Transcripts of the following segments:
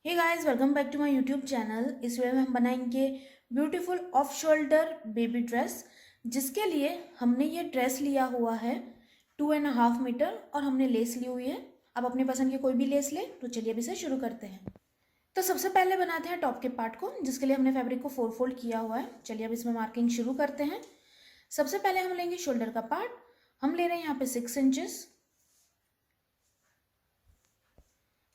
Hey guys, welcome back to my YouTube channel. इस video में हम बनाएंगे beautiful off shoulder baby dress, जिसके लिए हमने ये ड्रेस लिया हुआ है 2.5 मीटर और हमने लेस ली हुई है। आप अपनी पसंद की कोई भी लेस लें। तो चलिए अब इसे शुरू करते हैं। तो सबसे पहले बनाते हैं टॉप के पार्ट को, जिसके लिए हमने फैब्रिक को 4 फोल्ड किया हुआ है। चलिए अब इसमें मार्किंग शुरू करते हैं। सबसे पहले हम लेंगे शोल्डर का पार्ट। हम ले रहे हैं यहाँ पे 6 इंचेस।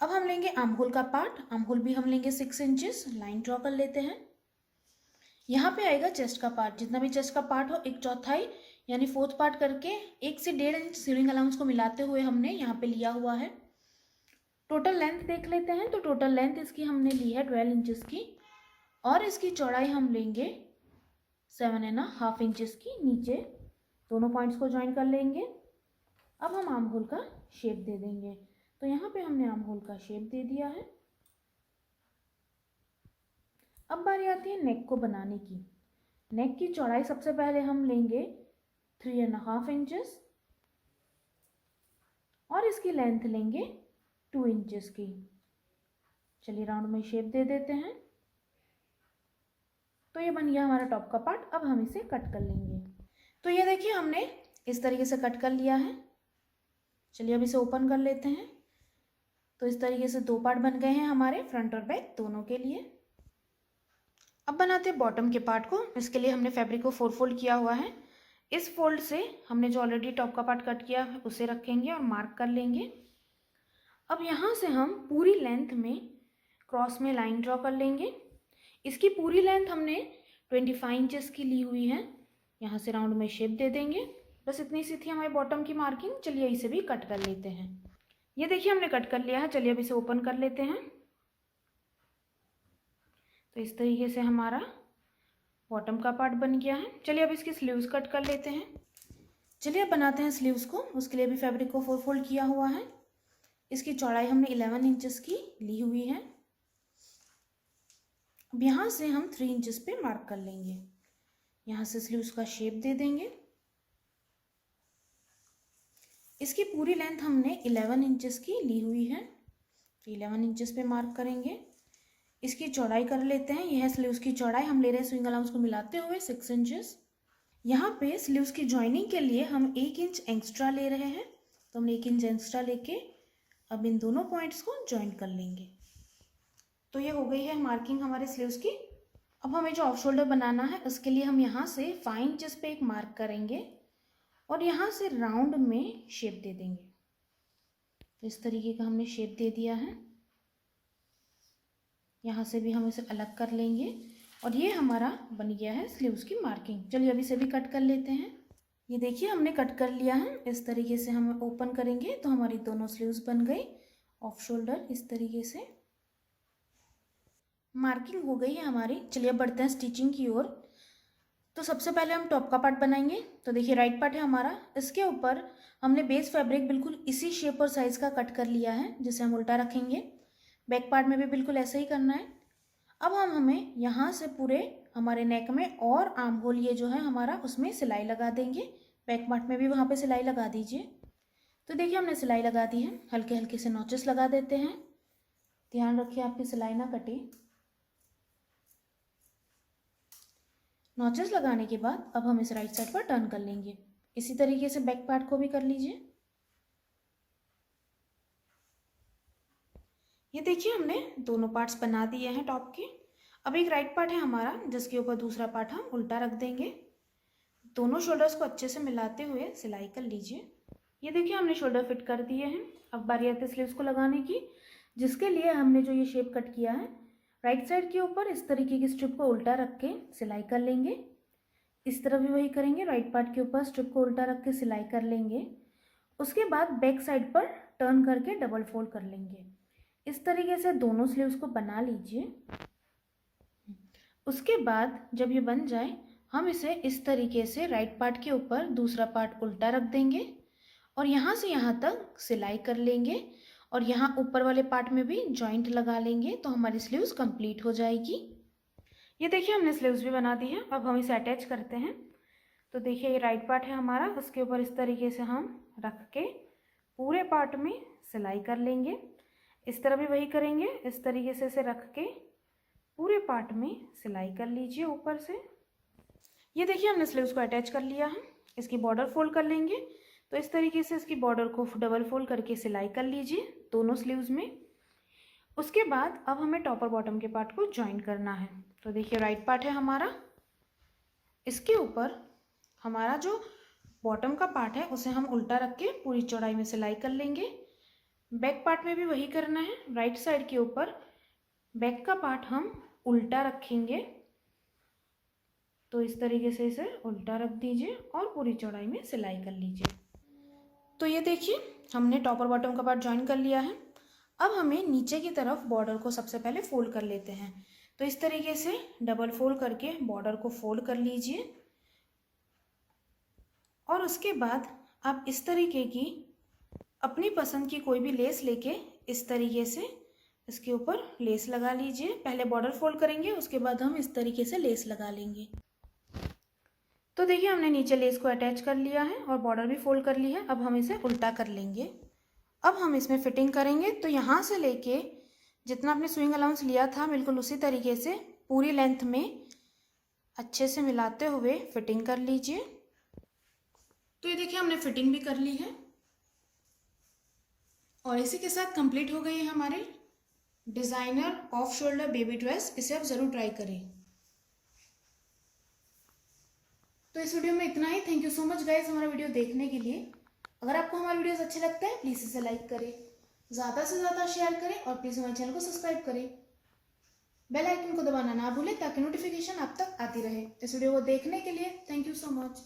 अब हम लेंगे आर्म होल का पार्ट। आर्म होल भी हम लेंगे 6 इंचेस। लाइन ड्रॉ कर लेते हैं। यहाँ पे आएगा चेस्ट का पार्ट। जितना भी चेस्ट का पार्ट हो, 1/4 यानी 4th पार्ट करके 1 से 1.5 इंच सीलिंग अलाउंस को मिलाते हुए हमने यहाँ पे लिया हुआ है। टोटल लेंथ देख लेते हैं। तो टोटल लेंथ इसकी हमने ली है 12 इंचेस की, और इसकी चौड़ाई हम लेंगे 7.5 इंचेस की। नीचे दोनों पॉइंट्स को ज्वाइन कर लेंगे। अब हम आर्म होल का शेप दे देंगे। तो यहाँ पे हमने आर्म होल का शेप दे दिया है। अब बारी आती है नेक को बनाने की। नेक की चौड़ाई सबसे पहले हम लेंगे 3.5 इंचेस और इसकी लेंथ लेंगे 2 इंचेस की। चलिए राउंड में शेप दे देते हैं। तो ये बन गया हमारा टॉप का पार्ट। अब हम इसे कट कर लेंगे। तो ये देखिए हमने इस तरीके से कट कर लिया है। चलिए अब इसे ओपन कर लेते हैं। तो इस तरीके से 2 पार्ट बन गए हैं हमारे, फ्रंट और बैक दोनों के लिए। अब बनाते हैं बॉटम के पार्ट को। इसके लिए हमने फैब्रिक को 4 फोल्ड किया हुआ है। इस फोल्ड से हमने जो ऑलरेडी टॉप का पार्ट कट किया है उसे रखेंगे और मार्क कर लेंगे। अब यहाँ से हम पूरी लेंथ में क्रॉस में लाइन ड्रॉ कर लेंगे। इसकी पूरी लेंथ हमने 25 इंचेस की ली हुई है। यहाँ से राउंड में शेप दे देंगे। बस इतनी सी थी हमारी बॉटम की मार्किंग। चलिए इसे भी कट कर लेते हैं। ये देखिए हमने कट कर लिया है। चलिए अब इसे ओपन कर लेते हैं। तो इस तरीके से हमारा बॉटम का पार्ट बन गया है। चलिए अब इसकी स्लीव्स कट कर लेते हैं। चलिए अब बनाते हैं स्लीव्स को। उसके लिए भी फैब्रिक को 4 फोल्ड किया हुआ है। इसकी चौड़ाई हमने 11 इंचेस की ली हुई है। अब यहाँ से हम 3 इंचेस पे मार्क कर लेंगे। यहाँ से स्लीव्स का शेप दे देंगे। इसकी पूरी लेंथ हमने 11 इंचेस की ली हुई है। तो 11 इंचेस पे मार्क करेंगे। इसकी चौड़ाई कर लेते हैं। यह स्लीव्स की चौड़ाई हम ले रहे हैं स्विंग अलाउंस को मिलाते हुए 6 इंचेस। यहाँ पे स्लीव्स की ज्वाइनिंग के लिए हम 1 इंच एक्स्ट्रा ले रहे हैं। तो हम 1 इंच एक्स्ट्रा लेके अब इन दोनों पॉइंट्स को ज्वाइन कर लेंगे। तो ये हो गई है मार्किंग हमारे स्लीव्स की। अब हमें जो ऑफ शोल्डर बनाना है उसके लिए हम यहाँ से 5 इंचेस पे एक मार्क करेंगे और यहाँ से राउंड में शेप दे देंगे। तो इस तरीके का हमने शेप दे दिया है। यहाँ से भी हम इसे अलग कर लेंगे और ये हमारा बन गया है स्लीव्स की मार्किंग। चलिए अभी इसे भी कट कर लेते हैं। ये देखिए हमने कट कर लिया है। इस तरीके से हम ओपन करेंगे तो हमारी दोनों स्लीव्स बन गई ऑफ शोल्डर। इस तरीके से मार्किंग हो गई है हमारी। चलिए अब बढ़ते हैं स्टिचिंग की ओर। तो सबसे पहले हम टॉप का पार्ट बनाएंगे। तो देखिए राइट पार्ट है हमारा। इसके ऊपर हमने बेस फैब्रिक बिल्कुल इसी शेप और साइज़ का कट कर लिया है, जिसे हम उल्टा रखेंगे। बैक पार्ट में भी बिल्कुल ऐसा ही करना है। अब हमें यहाँ से पूरे हमारे नेक में और आर्म होल ये जो है हमारा, उसमें सिलाई लगा देंगे। बैक पार्ट में भी वहाँ पे सिलाई लगा दीजिए। तो देखिए हमने सिलाई लगा दी है। हल्के हल्के से नॉचेस लगा देते हैं। ध्यान रखिए आपकी सिलाई ना कटे। नॉचेस लगाने के बाद अब हम इस राइट साइड पर टर्न कर लेंगे। इसी तरीके से बैक पार्ट को भी कर लीजिए। ये देखिए हमने दोनों पार्ट्स बना दिए हैं टॉप के। अब एक राइट पार्ट है हमारा, जिसके ऊपर दूसरा पार्ट हम उल्टा रख देंगे। दोनों शोल्डर्स को अच्छे से मिलाते हुए सिलाई कर लीजिए। ये देखिए हमने शोल्डर फिट कर दिए हैं। अब बारी आती है स्लीव्स को लगाने की, जिसके लिए हमने जो ये शेप कट किया है, राइट साइड के ऊपर इस तरीके की स्ट्रिप को उल्टा रख के सिलाई कर लेंगे। इस तरफ भी वही करेंगे। राइट पार्ट के ऊपर स्ट्रिप को उल्टा रख के सिलाई कर लेंगे। उसके बाद बैक साइड पर टर्न करके डबल फोल्ड कर लेंगे। इस तरीके से दोनों स्लीव्स को बना लीजिए। उसके बाद जब ये बन जाए, हम इसे इस तरीके से राइट पार्ट के ऊपर दूसरा पार्ट उल्टा रख देंगे और यहाँ से यहाँ तक सिलाई कर लेंगे और यहाँ ऊपर वाले पार्ट में भी जॉइंट लगा लेंगे। तो हमारी स्लीव्स कंप्लीट हो जाएगी। ये देखिए हमने स्लीव्स भी बना दी है। अब हम इसे अटैच करते हैं। तो देखिए ये राइट पार्ट है हमारा, उसके ऊपर इस तरीके से हम रख के पूरे पार्ट में सिलाई कर लेंगे। इस तरह भी वही करेंगे। इस तरीके से इसे रख के पूरे पार्ट में सिलाई कर लीजिए ऊपर से। ये देखिए हमने स्लीव्स को अटैच कर लिया है। इसकी बॉर्डर फोल्ड कर लेंगे। तो इस तरीके से इसकी बॉर्डर को डबल फोल्ड करके सिलाई कर लीजिए दोनों स्लीव्स में। उसके बाद अब हमें टॉप और बॉटम के पार्ट को ज्वाइन करना है। तो देखिए राइट पार्ट है हमारा, इसके ऊपर हमारा जो बॉटम का पार्ट है उसे हम उल्टा रख के पूरी चौड़ाई में सिलाई कर लेंगे। बैक पार्ट में भी वही करना है। राइट साइड के ऊपर बैक का पार्ट हम उल्टा रखेंगे। तो इस तरीके से इसे उल्टा रख दीजिए और पूरी चौड़ाई में सिलाई कर लीजिए। तो ये देखिए हमने टॉप और बॉटम का पार्ट ज्वाइन कर लिया है। अब हमें नीचे की तरफ बॉर्डर को सबसे पहले फोल्ड कर लेते हैं। तो इस तरीके से डबल फोल्ड करके बॉर्डर को फोल्ड कर लीजिए और उसके बाद आप इस तरीके की अपनी पसंद की कोई भी लेस लेके इस तरीके से इसके ऊपर लेस लगा लीजिए। पहले बॉर्डर फोल्ड करेंगे, उसके बाद हम इस तरीके से लेस लगा लेंगे। तो देखिए हमने नीचे लेस को अटैच कर लिया है और बॉर्डर भी फोल्ड कर ली है। अब हम इसे उल्टा कर लेंगे। अब हम इसमें फिटिंग करेंगे। तो यहाँ से लेके जितना आपने स्विंग अलाउंस लिया था बिल्कुल उसी तरीके से पूरी लेंथ में अच्छे से मिलाते हुए फिटिंग कर लीजिए। तो ये देखिए हमने फिटिंग भी कर ली है और इसी के साथ कंप्लीट हो गई है हमारी designer of shoulder baby dress. इसे आप ज़रूर ट्राई करें। तो इस वीडियो में इतना ही। Thank you so much guys हमारा वीडियो देखने के लिए। अगर आपको हमारे वीडियोस अच्छे लगते हैं प्लीज़ इसे लाइक करें, ज़्यादा से ज़्यादा शेयर करें और प्लीज़ हमारे चैनल को सब्सक्राइब करें। बेल आइकन को दबाना ना भूलें ताकि नोटिफिकेशन आप तक आती रहे। इस वीडियो को देखने के लिए थैंक यू सो मच।